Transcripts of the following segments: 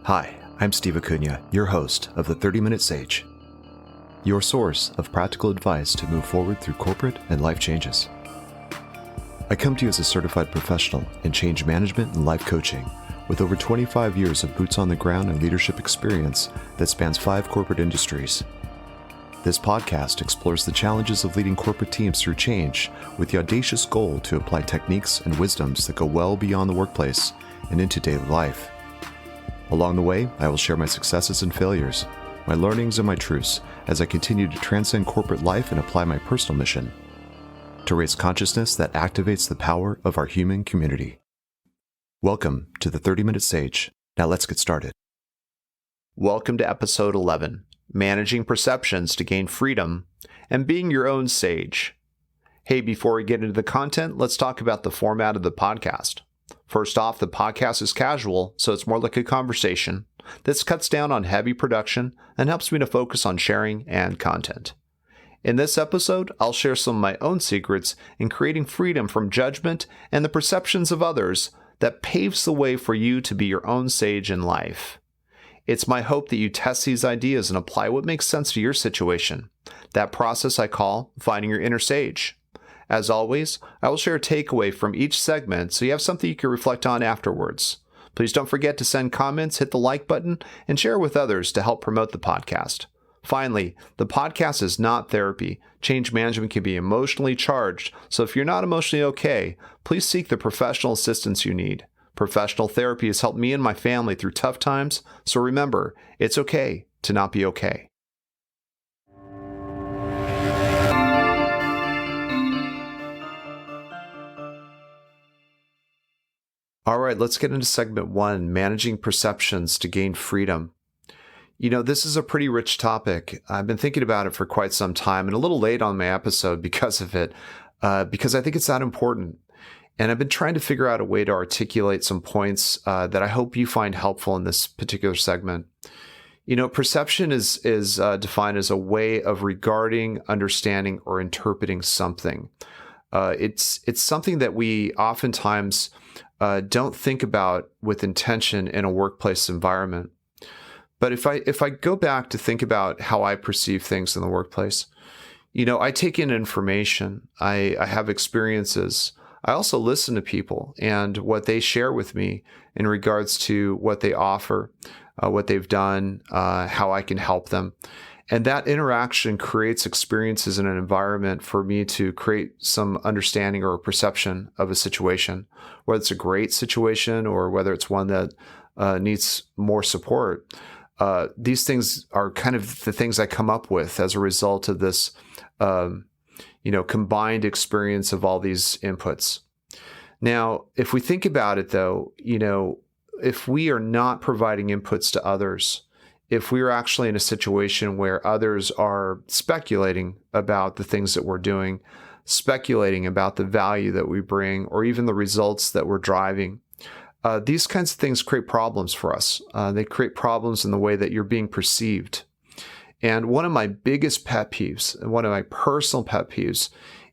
Hi, I'm Steve Acuna, your host of the 30-Minute Sage, your source of practical advice to move forward through corporate and life changes. I come to you as a certified professional in change management and life coaching with over 25 years of boots on the ground and leadership experience that spans 5 corporate industries. This podcast explores the challenges of leading corporate teams through change with the audacious goal to apply techniques and wisdoms that go well beyond the workplace and into daily life. Along the way, I will share my successes and failures, my learnings and my truths as I continue to transcend corporate life and apply my personal mission to raise consciousness that activates the power of our human community. Welcome to the 30-Minute Sage. Now let's get started. Welcome to Episode 11, Managing Perceptions to Gain Freedom and Being Your Own Sage. Hey, before we get into the content, let's talk about the format of the podcast. First off, the podcast is casual, so it's more like a conversation. This cuts down on heavy production and helps me to focus on sharing and content. In this episode, I'll share some of my own secrets in creating freedom from judgment and the perceptions of others that paves the way for you to be your own sage in life. It's my hope that you test these ideas and apply what makes sense to your situation. That process I call finding your inner sage. As always, I will share a takeaway from each segment so you have something you can reflect on afterwards. Please don't forget to send comments, hit the like button, and share with others to help promote the podcast. Finally, the podcast is not therapy. Change management can be emotionally charged, so if you're not emotionally okay, please seek the professional assistance you need. Professional therapy has helped me and my family through tough times, so remember, it's okay to not be okay. All right, let's get into segment 1, managing perceptions to gain freedom. You know, this is a pretty rich topic. I've been thinking about it for quite some time and a little late on my episode because of it, because I think it's that important. And I've been trying to figure out a way to articulate some points that I hope you find helpful in this particular segment. You know, perception is defined as a way of regarding, understanding, or interpreting something. It's something that we oftentimes don't think about with intention in a workplace environment. But if I go back to think about how I perceive things in the workplace, you know, I take in information, I have experiences. I also listen to people and what they share with me in regards to what they offer, what they've done, how I can help them. And that interaction creates experiences in an environment for me to create some understanding or perception of a situation, whether it's a great situation or whether it's one that needs more support. These things are kind of the things I come up with as a result of this, combined experience of all these inputs. Now, if we think about it, though, you know, if we are not providing inputs to others, if we're actually in a situation where others are speculating about the things that we're doing, speculating about the value that we bring, or even the results that we're driving, these kinds of things create problems for us. They create problems in the way that you're being perceived. And one of my biggest pet peeves, one of my personal pet peeves,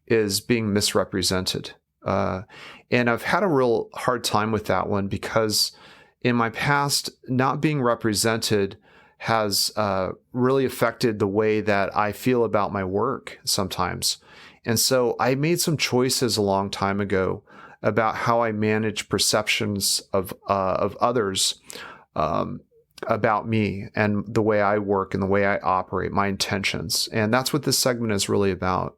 is being misrepresented. And I've had a real hard time with that one because in my past, not being represented has really affected the way that I feel about my work sometimes. And so I made some choices a long time ago about how I manage perceptions of others about me and the way I work and the way I operate, my intentions. And that's what this segment is really about.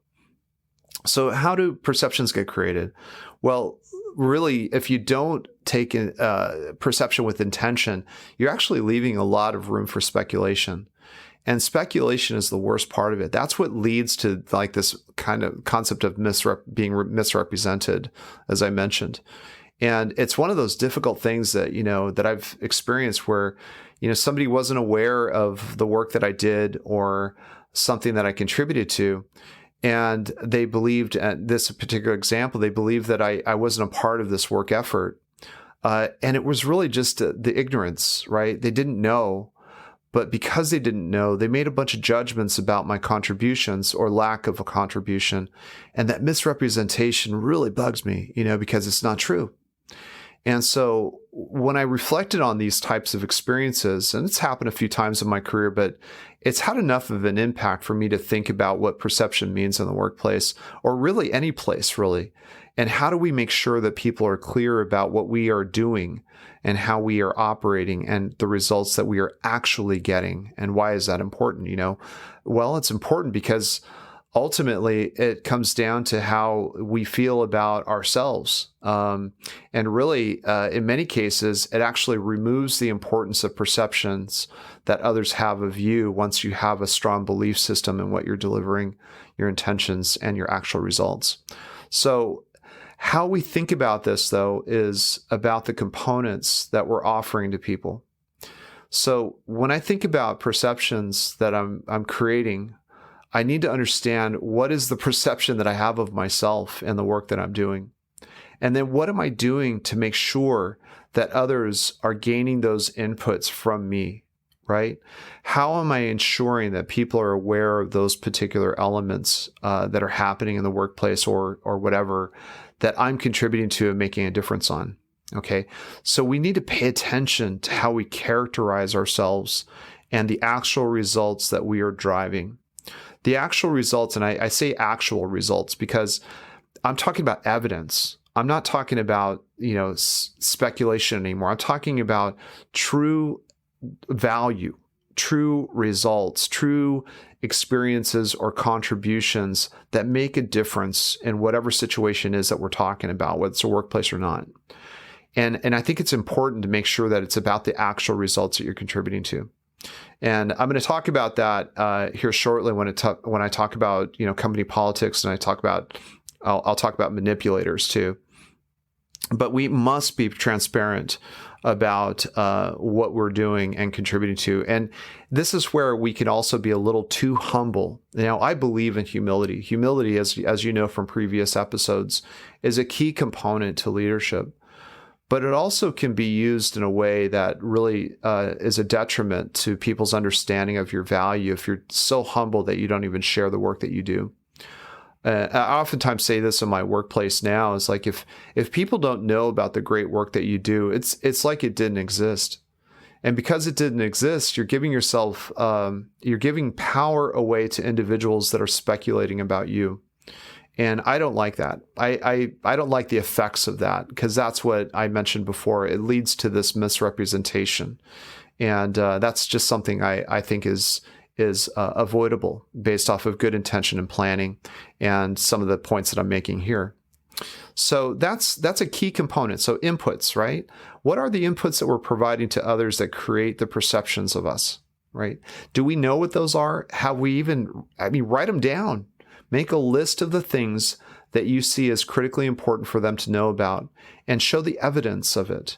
So how do perceptions get created? Well, really, if you don't take in, perception with intention, you're actually leaving a lot of room for speculation. And speculation is the worst part of it. That's what leads to like this kind of concept of being misrepresented, as I mentioned. And it's one of those difficult things that, you know, that I've experienced where, you know, somebody wasn't aware of the work that I did or something that I contributed to. And they believed, at this particular example, they believed that I wasn't a part of this work effort. And it was really just the ignorance, right? They didn't know. But because they didn't know, they made a bunch of judgments about my contributions or lack of a contribution. And that misrepresentation really bugs me, you know, because it's not true. And so when I reflected on these types of experiences, and it's happened a few times in my career, but it's had enough of an impact for me to think about what perception means in the workplace, or really any place, really. And how do we make sure that people are clear about what we are doing and how we are operating and the results that we are actually getting? And why is that important? Well, it's important because ultimately, it comes down to how we feel about ourselves. And really, in many cases, it actually removes the importance of perceptions that others have of you once you have a strong belief system in what you're delivering, your intentions, and your actual results. So how we think about this, though, is about the components that we're offering to people. So when I think about perceptions that I'm creating, I need to understand what is the perception that I have of myself and the work that I'm doing. And then what am I doing to make sure that others are gaining those inputs from me, right? How am I ensuring that people are aware of those particular elements that are happening in the workplace or whatever that I'm contributing to and making a difference on? Okay, so we need to pay attention to how we characterize ourselves and the actual results that we are driving. The actual results, and I say actual results because I'm talking about evidence. I'm not talking about, speculation anymore. I'm talking about true value, true results, true experiences or contributions that make a difference in whatever situation is that we're talking about, whether it's a workplace or not. And I think it's important to make sure that it's about the actual results that you're contributing to. And I'm going to talk about that here shortly when I talk about company politics, and I'll talk about manipulators too. But we must be transparent about what we're doing and contributing to. And this is where we can also be a little too humble. Now, I believe in humility. Humility, as you know from previous episodes, is a key component to leadership. But it also can be used in a way that really is a detriment to people's understanding of your value if you're so humble that you don't even share the work that you do. I oftentimes say this in my workplace now, is like if people don't know about the great work that you do, it's like it didn't exist. And because it didn't exist, you're giving power away to individuals that are speculating about you. And I don't like that. I don't like the effects of that, because that's what I mentioned before. It leads to this misrepresentation. And that's just something I think is avoidable based off of good intention and planning and some of the points that I'm making here. So that's a key component. So inputs, right? What are the inputs that we're providing to others that create the perceptions of us, right? Do we know what those are? Have we write them down. Make a list of the things that you see as critically important for them to know about and show the evidence of it.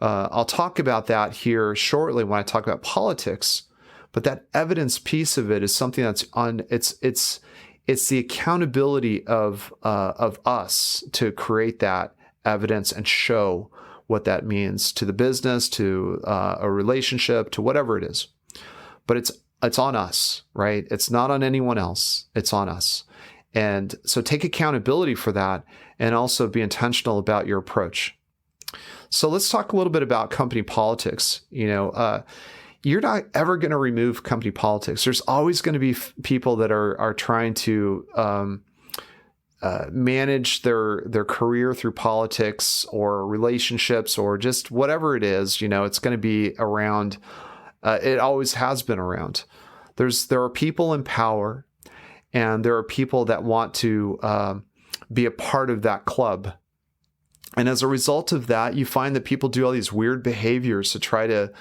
I'll talk about that here shortly when I talk about politics, but that evidence piece of it is something that's it's the accountability of us to create that evidence and show what that means to the business, to a relationship, to whatever it is. But it's on us, right? It's not on anyone else. It's on us. And so take accountability for that and also be intentional about your approach. So let's talk a little bit about company politics. You're not ever going to remove company politics. There's always going to be people that are trying to manage their career through politics or relationships or just whatever it is. It's going to be around. It always has been around. There are people in power, and there are people that want to be a part of that club. And as a result of that, you find that people do all these weird behaviors to try to,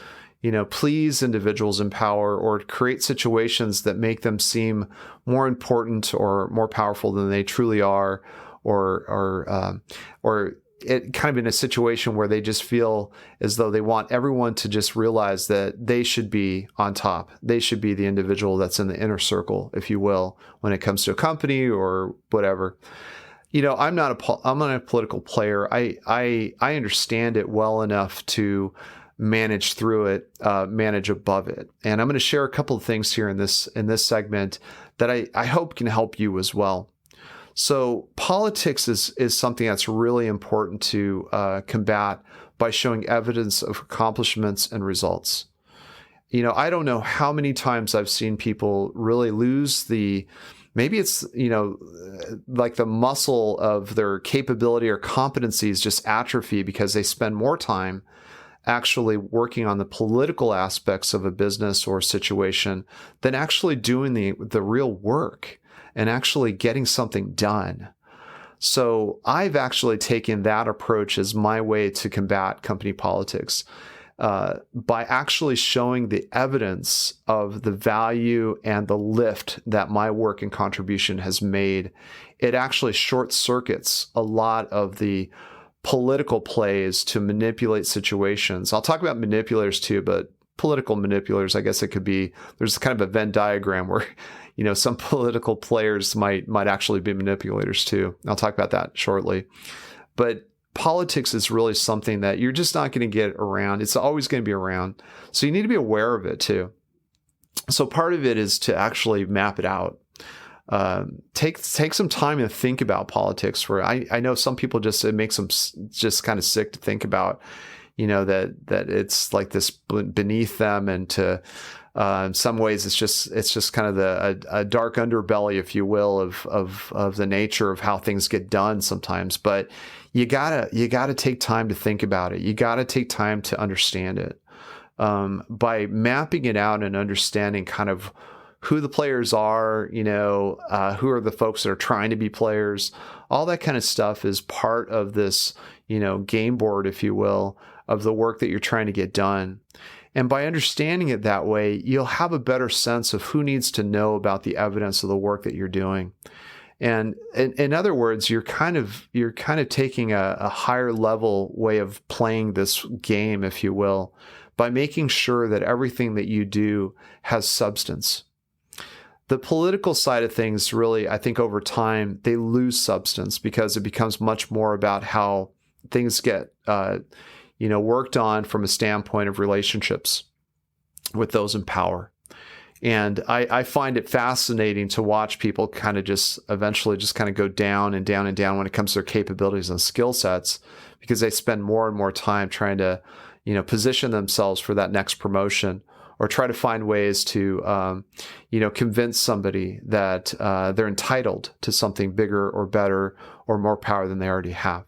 please individuals in power or create situations that make them seem more important or more powerful than they truly are, or it kind of in a situation where they just feel as though they want everyone to just realize that they should be on top. They should be the individual that's in the inner circle, if you will, when it comes to a company or whatever. I'm not a political player. I understand it well enough to manage through it, manage above it. And I'm going to share a couple of things here in this segment that I hope can help you as well. So politics is something that's really important to combat by showing evidence of accomplishments and results. I don't know how many times I've seen people really lose maybe it's, like the muscle of their capability or competencies just atrophy because they spend more time actually working on the political aspects of a business or situation than actually doing the real work and actually getting something done. So I've actually taken that approach as my way to combat company politics. By actually showing the evidence of the value and the lift that my work and contribution has made, it actually short circuits a lot of the political plays to manipulate situations. I'll talk about manipulators too, but political manipulators, I guess it could be, there's kind of a Venn diagram where, some political players might actually be manipulators too. I'll talk about that shortly. But politics is really something that you're just not going to get around. It's always going to be around. So you need to be aware of it too. So part of it is to actually map it out. Take some time to think about politics. I know some people it makes them just kind of sick to think about, that it's like this beneath them, and to in some ways it's just kind of a dark underbelly, if you will, of the nature of how things get done sometimes. But you gotta take time to think about it. You gotta take time to understand it. By mapping it out and understanding kind of who the players are, who are the folks that are trying to be players, all that kind of stuff is part of this, game board, if you will, of the work that you're trying to get done. And by understanding it that way, you'll have a better sense of who needs to know about the evidence of the work that you're doing. And in other words, you're kind of taking a higher level way of playing this game, if you will, by making sure that everything that you do has substance. The political side of things, really, I think over time, they lose substance because it becomes much more about how things get worked on from a standpoint of relationships with those in power. And I find it fascinating to watch people kind of eventually go down and down and down when it comes to their capabilities and skill sets, because they spend more and more time trying to, position themselves for that next promotion, or try to find ways to, convince somebody that they're entitled to something bigger or better or more power than they already have.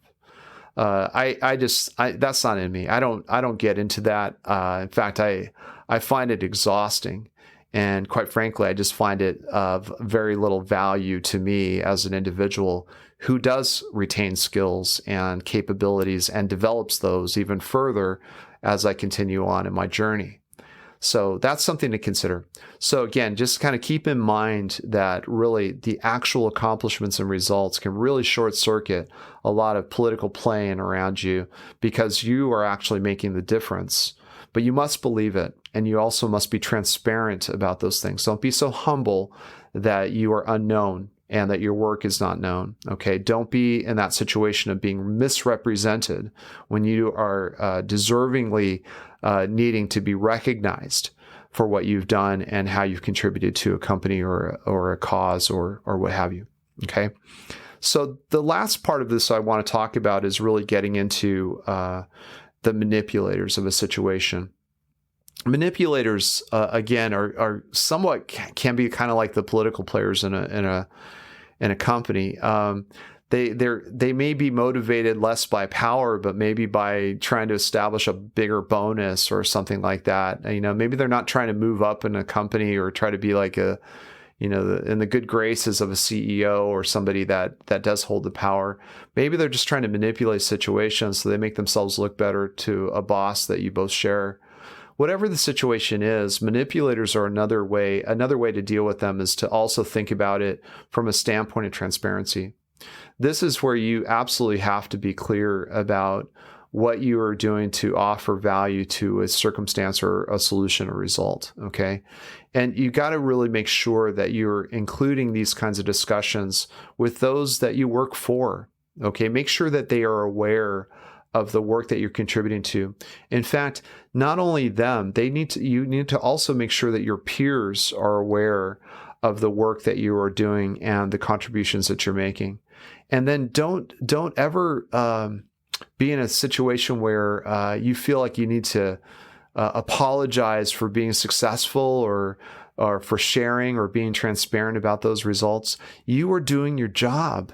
That's not in me. I don't get into that. In fact, I find it exhausting. And quite frankly, I just find it of very little value to me as an individual who does retain skills and capabilities and develops those even further as I continue on in my journey. So that's something to consider. So again, just kind of keep in mind that really the actual accomplishments and results can really short circuit a lot of political playing around you, because you are actually making the difference. But you must believe it, and you also must be transparent about those things. Don't be so humble that you are unknown and that your work is not known. Okay, don't be in that situation of being misrepresented when you are deservingly needing to be recognized for what you've done and how you've contributed to a company or a cause or what have you. Okay, so the last part of this I want to talk about is really getting into the manipulators of a situation. Manipulators, again, are somewhat can be kind of like the political players in a company. They may be motivated less by power, but maybe by trying to establish a bigger bonus or something like that. Maybe they're not trying to move up in a company or try to be like in the good graces of a CEO or somebody that does hold the power. Maybe they're just trying to manipulate situations so they make themselves look better to a boss that you both share. Whatever the situation is, manipulators are another way to deal with them is to also think about it from a standpoint of transparency. This is where you absolutely have to be clear about what you are doing to offer value to a circumstance or a solution or result, okay? And you got to really make sure that you're including these kinds of discussions with those that you work for, okay? Make sure that they are aware of the work that you're contributing to. In fact, not only them, you need to also make sure that your peers are aware of the work that you are doing and the contributions that you're making. And then don't ever be in a situation where you feel like you need to apologize for being successful or for sharing or being transparent about those results. You are doing your job,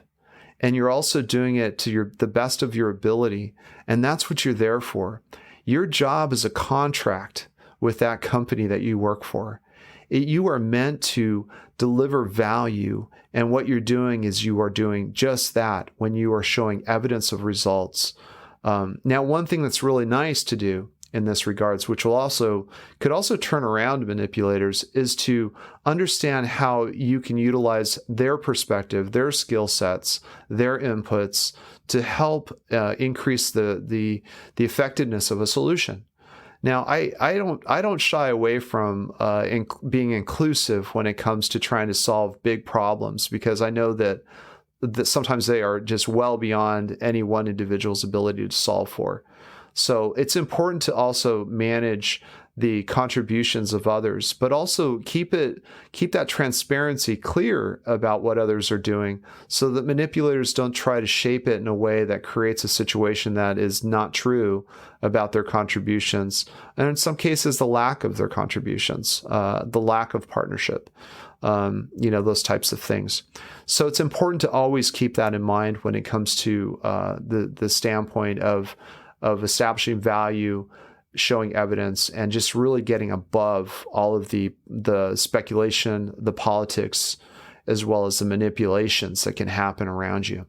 and you're also doing it to the best of your ability. And that's what you're there for. Your job is a contract with that company that you work for. You are meant to deliver value, and what you're doing is you are doing just that when you are showing evidence of results. Now, one thing that's really nice to do in this regards, which could also turn around manipulators, is to understand how you can utilize their perspective, their skill sets, their inputs to help increase the effectiveness of a solution. Now, I don't shy away from being inclusive when it comes to trying to solve big problems, because I know that sometimes they are just well beyond any one individual's ability to solve for. So it's important to also manage the contributions of others, but also keep that transparency clear about what others are doing, so that manipulators don't try to shape it in a way that creates a situation that is not true about their contributions, and in some cases the lack of their contributions, the lack of partnership, those types of things. So it's important to always keep that in mind when it comes to the standpoint of establishing value, showing evidence, and just really getting above all of the speculation, the politics, as well as the manipulations that can happen around you.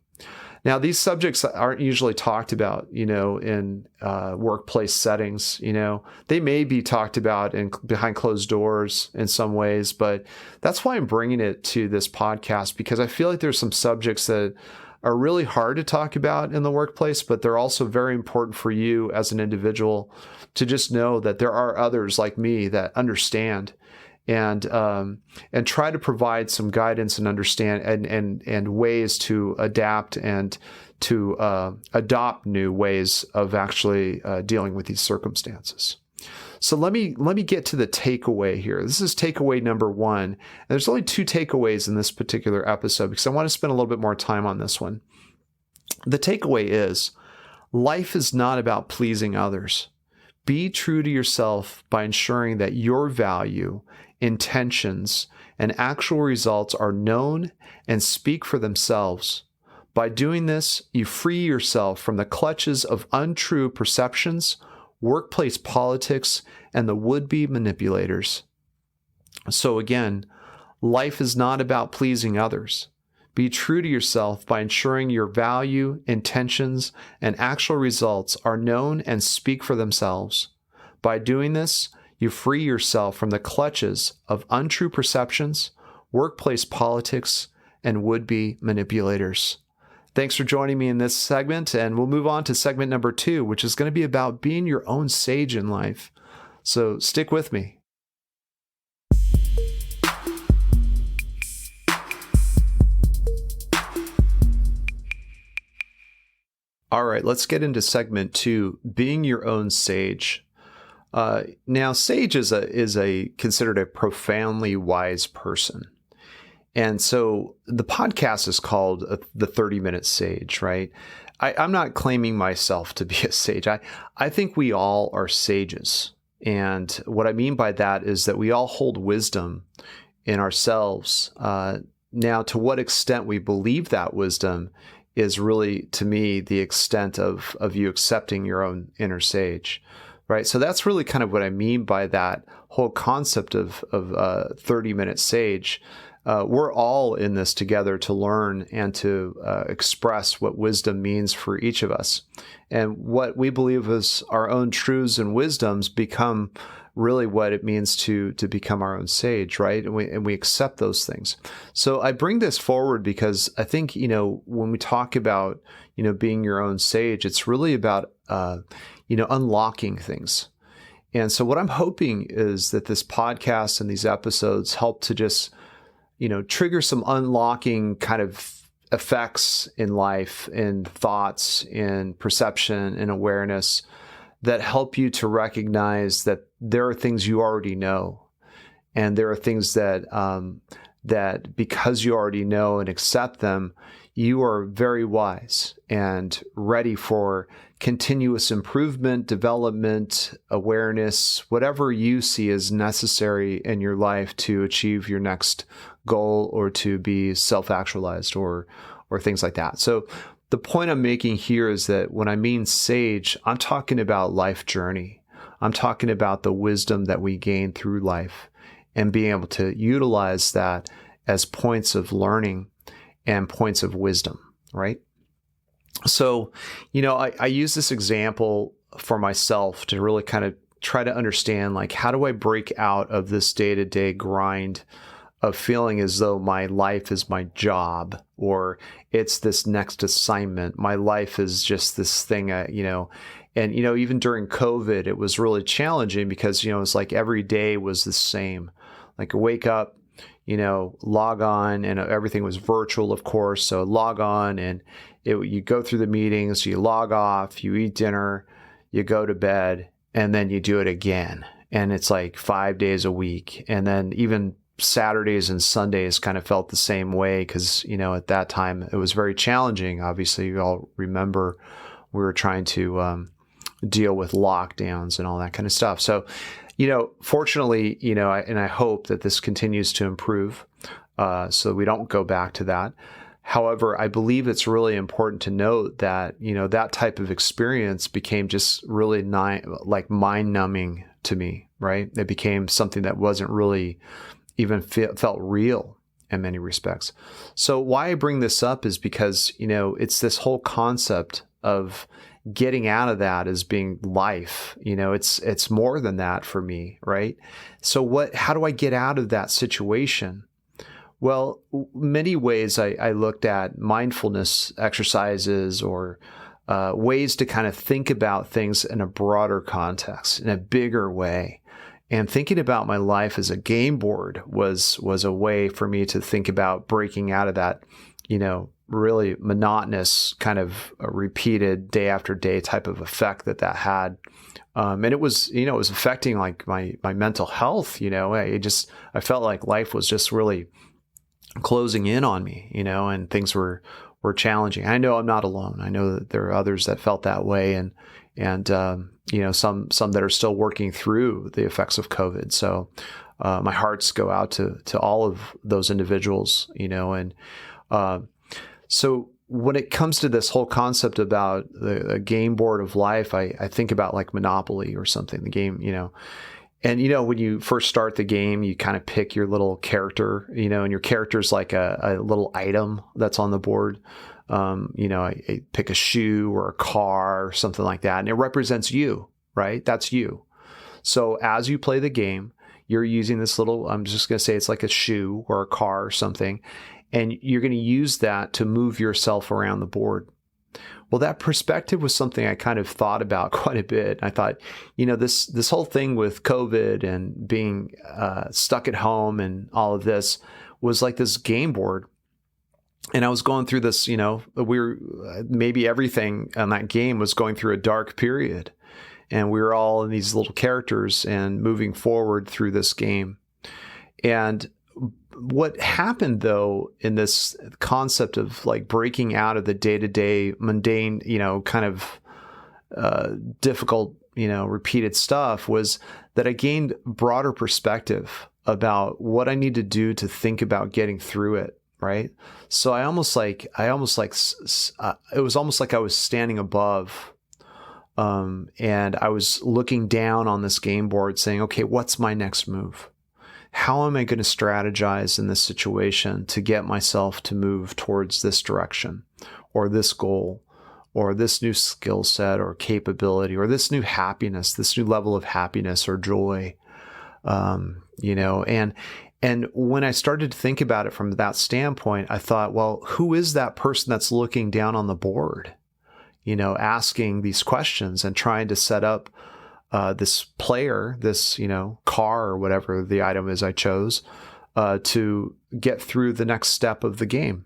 Now, these subjects aren't usually talked about, in workplace settings. They may be talked about behind closed doors in some ways, but that's why I'm bringing it to this podcast, because I feel like there's some subjects that are really hard to talk about in the workplace, but they're also very important for you as an individual to just know that there are others like me that understand and try to provide some guidance and understand and ways to adapt and to adopt new ways of actually dealing with these circumstances. So let me get to the takeaway here. This is takeaway number 1. And there's only 2 takeaways in this particular episode, because I want to spend a little bit more time on this one. The takeaway is, life is not about pleasing others. Be true to yourself by ensuring that your value, intentions, and actual results are known and speak for themselves. By doing this, you free yourself from the clutches of untrue perceptions, workplace politics, and the would-be manipulators. So again, life is not about pleasing others. Be true to yourself by ensuring your value, intentions, and actual results are known and speak for themselves. By doing this, you free yourself from the clutches of untrue perceptions, workplace politics, and would-be manipulators. Thanks for joining me in this segment, and we'll move on to segment number 2, which is going to be about being your own sage in life. So stick with me. All right, let's get into segment 2, being your own sage. Now, sage is considered a profoundly wise person. And so the podcast is called the 30-Minute Sage, right? I'm not claiming myself to be a sage. I think we all are sages. And what I mean by that is that we all hold wisdom in ourselves. Now, to what extent we believe that wisdom is really, to me, the extent of you accepting your own inner sage, right? So that's really kind of what I mean by that whole concept of 30-minute sage. We're all in this together to learn and to express what wisdom means for each of us. And what we believe is our own truths and wisdoms become really what it means to become our own sage, right? And we accept those things. So I bring this forward because I think, when we talk about, being your own sage, it's really about, unlocking things. And so what I'm hoping is that this podcast and these episodes help to just, trigger some unlocking kind of effects in life, in thoughts, in perception, in awareness that help you to recognize that there are things you already know, and there are things that that because you already know and accept them, you are very wise and ready for continuous improvement, development, awareness, whatever you see as necessary in your life to achieve your next goal or to be self-actualized or things like that. So the point I'm making here is that when I mean sage, I'm talking about life journey. I'm talking about the wisdom that we gain through life and being able to utilize that as points of learning and points of wisdom, right? So, I use this example for myself to really kind of try to understand, like, how do I break out of this day-to-day grind of feeling as though my life is my job or it's this next assignment. My life is just this thing, and, even during COVID, it was really challenging because, it's like every day was the same. Like wake up, log on, and everything was virtual, of course. So log on and you go through the meetings, you log off, you eat dinner, you go to bed, and then you do it again. And it's like 5 days a week. And then even Saturdays and Sundays kind of felt the same way because, at that time it was very challenging. Obviously, you all remember we were trying to deal with lockdowns and all that kind of stuff. So, fortunately, and I hope that this continues to improve so we don't go back to that. However, I believe it's really important to note that, that type of experience became just really like mind-numbing to me, right? It became something that wasn't really even felt real in many respects. So why I bring this up is because, it's this whole concept of getting out of that as being life. It's more than that for me, right? So how do I get out of that situation? Well, many ways I looked at mindfulness exercises or ways to kind of think about things in a broader context, in a bigger way. And thinking about my life as a game board was a way for me to think about breaking out of that, really monotonous kind of repeated day after day type of effect that had. And it was, it was affecting like my mental health, I felt like life was just really closing in on me, and things were challenging. I know I'm not alone. I know that there are others that felt that way and some that are still working through the effects of COVID. So my hearts go out to all of those individuals, and so when it comes to this whole concept about the game board of life, I think about like Monopoly or something, the game, and, when you first start the game, you kind of pick your little character, and your character's like a little item that's on the board. I pick a shoe or a car or something like that, and it represents you, right? That's you. So as you play the game, you're using this little, I'm just going to say it's like a shoe or a car or something, and you're going to use that to move yourself around the board. Well, that perspective was something I kind of thought about quite a bit. I thought, this whole thing with COVID and being stuck at home and all of this was like this game board. And I was going through this, maybe everything on that game was going through a dark period. And we were all in these little characters and moving forward through this game. And what happened, though, in this concept of like breaking out of the day-to-day mundane, kind of difficult, repeated stuff was that I gained broader perspective about what I need to do to think about getting through it. Right. So it was almost like I was standing above, and I was looking down on this game board saying, okay, what's my next move? How am I going to strategize in this situation to get myself to move towards this direction or this goal or this new skill set or capability or this new happiness, this new level of happiness or joy, and when I started to think about it from that standpoint, I thought, well, who is that person that's looking down on the board, asking these questions and trying to set up this player, this, car or whatever the item is I chose, to get through the next step of the game.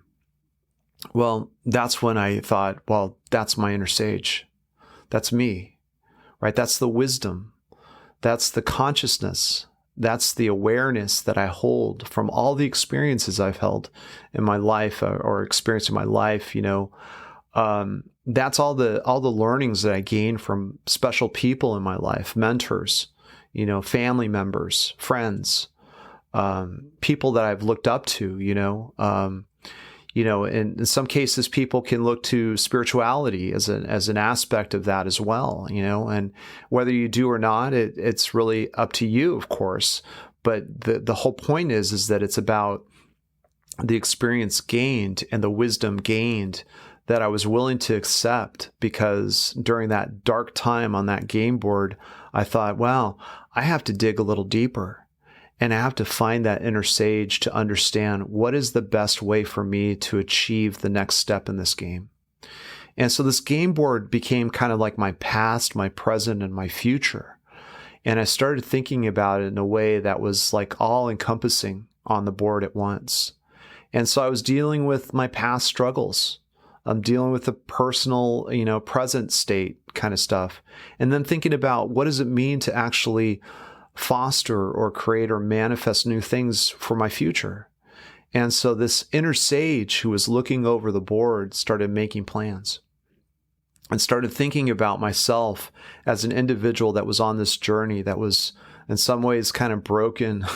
Well, that's when I thought, well, that's my inner sage. That's me, right? That's the wisdom. That's the consciousness That's the awareness that I hold from all the experiences I've held in my life or experienced in my life. That's all the learnings that I gained from special people in my life, mentors, family members, friends, people that I've looked up to. In some cases, people can look to spirituality as an aspect of that as well, and whether you do or not, it's really up to you, of course. But the whole point is that it's about the experience gained and the wisdom gained that I was willing to accept, because during that dark time on that game board, I thought, wow, I have to dig a little deeper. And I have to find that inner sage to understand what is the best way for me to achieve the next step in this game. And so this game board became kind of like my past, my present, and my future. And I started thinking about it in a way that was like all encompassing on the board at once. And so I was dealing with my past struggles. I'm dealing with the personal, present state kind of stuff. And then thinking about what does it mean to actually foster or create or manifest new things for my future. And so this inner sage who was looking over the board started making plans and started thinking about myself as an individual that was on this journey that was in some ways kind of broken,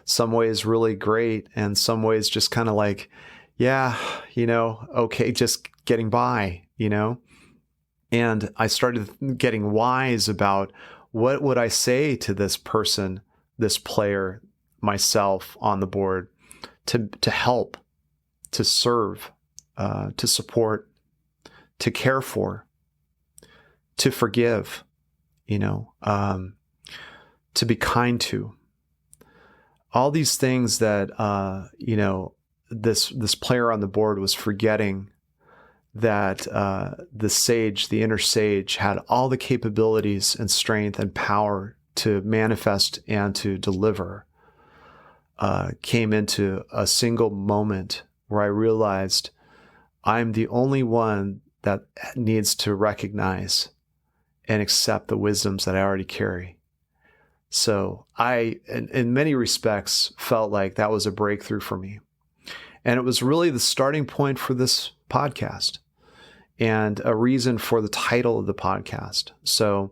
some ways really great, and some ways just kind of like, yeah, okay, just getting by, And I started getting wise about what would I say to this person, this player, myself on the board, to help, to serve, to support, to care for, to forgive, to be kind to. All these things that, this player on the board was forgetting that the inner sage, had all the capabilities and strength and power to manifest and to deliver, came into a single moment where I realized I'm the only one that needs to recognize and accept the wisdoms that I already carry. So I, in many respects, felt like that was a breakthrough for me. And it was really the starting point for this podcast and a reason for the title of the podcast. So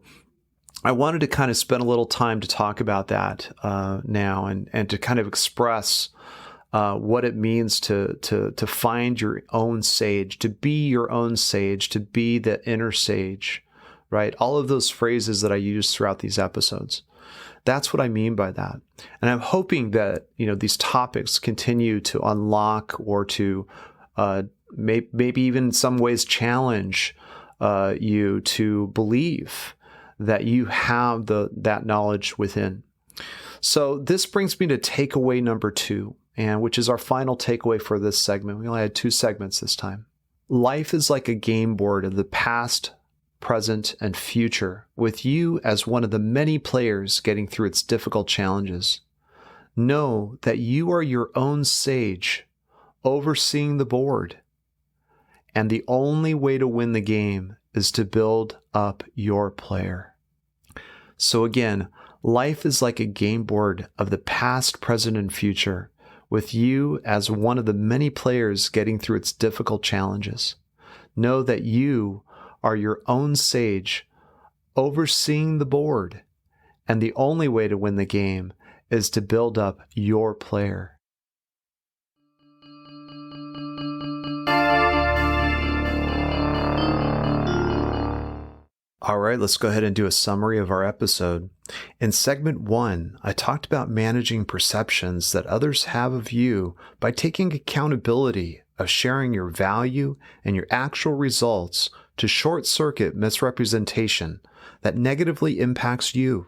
I wanted to kind of spend a little time to talk about that now and to kind of express what it means to find your own sage, to be your own sage, to be the inner sage, right? All of those phrases that I use throughout these episodes. That's what I mean by that. And I'm hoping that, these topics continue to unlock or to maybe even in some ways challenge you to believe that you have that knowledge within. So this brings me to takeaway number 2, and which is our final takeaway for this segment. We only had 2 segments this time. Life is like a game board of the past, present, and future, with you as one of the many players getting through its difficult challenges. Know that you are your own sage, overseeing the board. And the only way to win the game is to build up your player. So again, life is like a game board of the past, present, and future, with you as one of the many players getting through its difficult challenges. Know that you are your own sage, overseeing the board, and the only way to win the game is to build up your player. All right, let's go ahead and do a summary of our episode. In segment 1, I talked about managing perceptions that others have of you by taking accountability of sharing your value and your actual results to short-circuit misrepresentation that negatively impacts you.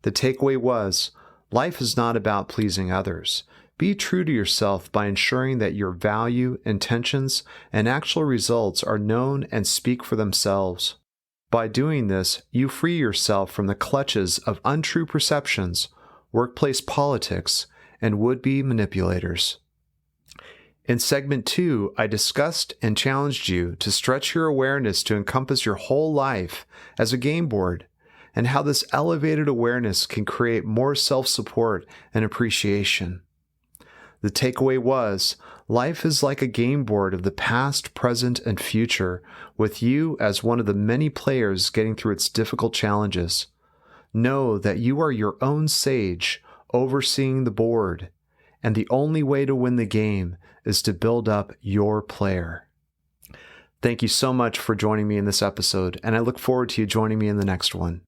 The takeaway was, life is not about pleasing others. Be true to yourself by ensuring that your value, intentions, and actual results are known and speak for themselves. By doing this, you free yourself from the clutches of untrue perceptions, workplace politics, and would-be manipulators. In segment 2, I discussed and challenged you to stretch your awareness to encompass your whole life as a game board and how this elevated awareness can create more self-support and appreciation. The takeaway was, life is like a game board of the past, present, and future, with you as one of the many players getting through its difficult challenges. Know that you are your own sage, overseeing the board, and the only way to win the game is to build up your player. Thank you so much for joining me in this episode, and I look forward to you joining me in the next one.